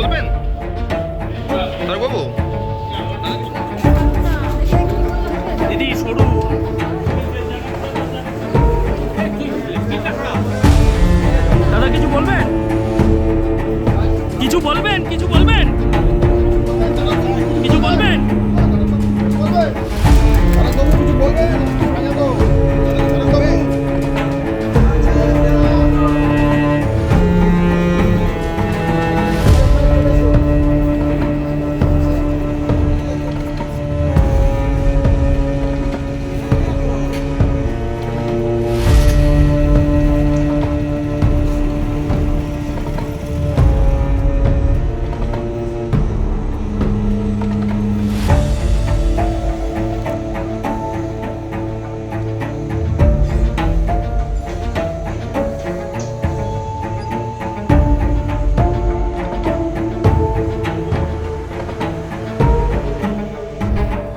বলবেন বাবু? দিদি সরু দাদা কিছু বলবেন? কিছু বলবেন? কিছু বলবেন? কিছু বলবেন?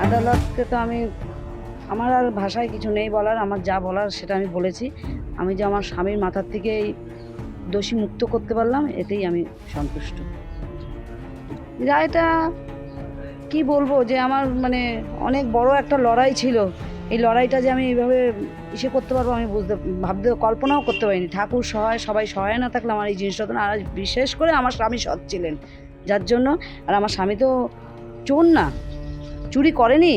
আদালতকে তো আমি আমার আর ভাষায় কিছু নেই বলার, আমার যা বলার সেটা আমি বলেছি। আমি যে আমার স্বামীর মাথার থেকে এই দোষী মুক্ত করতে পারলাম এতেই আমি সন্তুষ্ট। রায়টা কি বলবো, যে আমার মানে অনেক বড় একটা লড়াই ছিল, এই লড়াইটা যে আমি এইভাবে করতে পারবো আমি ভাবতে কল্পনাও করতে পারিনি। ঠাকুর সহায়, সবাই সহায় না থাকলে আমার এই জিনিসটা তো না। আর বিশেষ করে আমার স্বামী সৎ ছিলেন যার জন্য। আর আমার স্বামী তো চোর না, চুরি করেনি,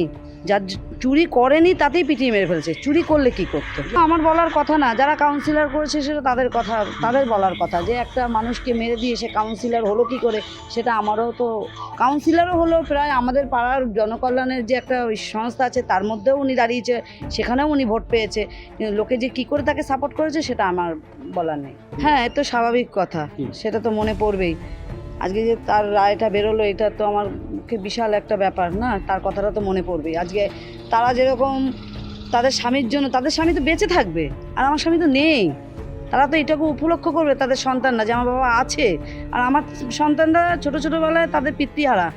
যার চুরি করেনি তাতেই পিটিয়ে মেরে ফেলছে। চুরি করলে কি করতো? আমার বলার কথা না, যারা কাউন্সিলর করেছে সেটা তাদের কথা, তাদের বলার কথা। যে একটা মানুষকে মেরে দিয়ে সে কাউন্সিলর হলো কি করে, সেটা আমারও তো কাউন্সিলরও হলো। প্রায় আমাদের পাড়ার জনকল্যাণের যে একটা সংস্থা আছে তার মধ্যেও উনি দাঁড়িয়েছে, সেখানেও উনি ভোট পেয়েছে। লোকে যে কী করে তাকে সাপোর্ট করেছে সেটা আমার বলার নেই। হ্যাঁ, এ তো স্বাভাবিক কথা, সেটা তো মনে পড়বেই। আজকে যে তার রায়টা বেরোলো, এটা তো আমার পক্ষে বিশাল একটা ব্যাপার না, তার কথাটা তো মনে পড়বেই। আজকে তারা যেরকম তাদের স্বামীর জন্য, তাদের স্বামী তো বেঁচে থাকবে আর আমার স্বামী তো নেই, তারা তো এটাকে উপলক্ষ করবে তাদের সন্তানরা যে আমার বাবা আছে। আর আমার সন্তানরা ছোটোবেলায় তাদের পিতৃহারা,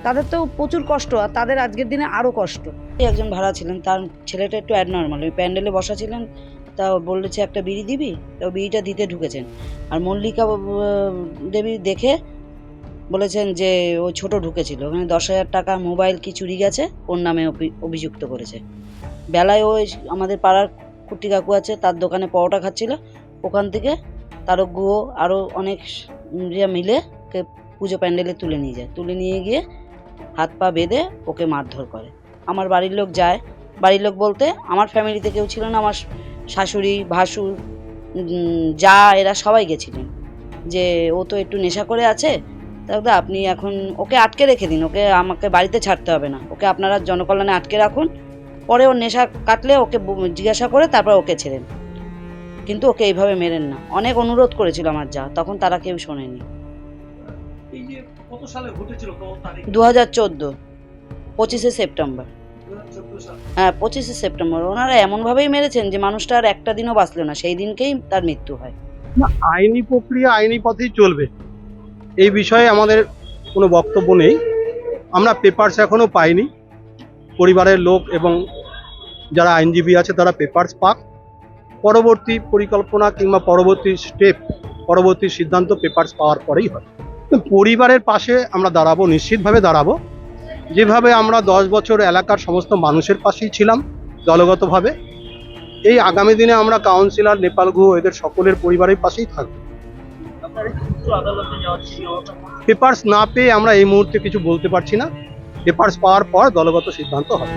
তাদের তো প্রচুর কষ্ট, আর তাদের আজকের দিনে আরও কষ্ট। একজন ভাড়া ছিলেন, তার ছেলেটা একটু অ্যাডনর্মাল, ওই প্যান্ডেলে বসা ছিলেন, তা বলেছে একটা বিড়ি দিবি, তো বিড়িটা দিতে ঢুকেছেন। আর মল্লিকা দেবী দেখে বলেছেন যে ও ছোট ঢুকেছিল, ওখানে 10,000 টাকা মোবাইল কি চুরি গেছে, ওর নামে অভিযুক্ত করেছে। বেলায় ওই আমাদের পাড়ার কুট্টি কাকু আছে, তার দোকানে পরোটা খাচ্ছিল, ওখান থেকে তারও গুয়ো আরও অনেক মিলে ওকে পুজো প্যান্ডেলে তুলে নিয়ে যায়। তুলে নিয়ে গিয়ে হাত পা বেঁধে ওকে মারধর করে। আমার বাড়ির লোক যায়, বাড়ির লোক বলতে আমার ফ্যামিলিতে কেউ ছিল না, আমার শাশুড়ি, ভাসুর, যা, এরা সবাই গেছিলেন যে ও তো একটু নেশা করে আছে, দাদা আপনি এখন ওকে আটকে রেখে দিন, ওকে আমাকে বাড়িতে ছাড়তে হবে না, ওকে আপনারা জনকল্যাণে আটকে রাখুন, পরে ওর নেশা কাটলে ওকে জিজ্ঞাসা করে তারপর ওকে ছেড়েন, কিন্তু ওকে এইভাবে মেরেন না। অনেক অনুরোধ করেছিল আমার যা, তখন তারা কেউ শোনেনি। 2014 25শে সেপ্টেম্বর। হ্যাঁ, 25শে সেপ্টেম্বর। ওনারা এমনভাবেই মেরেছেন যে মানুষটা আর একটা দিনও বাঁচল না, সেই দিনকেই তার মৃত্যু হয়। আইনি প্রক্রিয়া আইনি পথেই চলবে, এই বিষয়ে আমাদের কোনো বক্তব্য নেই। আমরা পেপারস এখনো পাইনি, পরিবারের লোক এবং যারা আইনজীবী আছে তারা পেপারস পাক, পরবর্তী পরিকল্পনা কিংবা পরবর্তী স্টেপ, পরবর্তী সিদ্ধান্ত পেপারস পাওয়ার পরেই হয়। পরিবারের পাশে আমরা দাঁড়াবো, নিশ্চিতভাবে দাঁড়াবো, যেভাবে আমরা 10 বছর এলাকার সমস্ত মানুষের পাশেই ছিলাম দলগতভাবে। এই আগামী দিনে আমরা কাউন্সিলর, নেপাল গুহ, এদের সকলের পরিবারের পাশেই থাকবো। পেপারস না পেয়ে আমরা এই মুহূর্তে কিছু বলতে পারছি না, পেপারস পাওয়ার পর দলগত সিদ্ধান্ত হবে।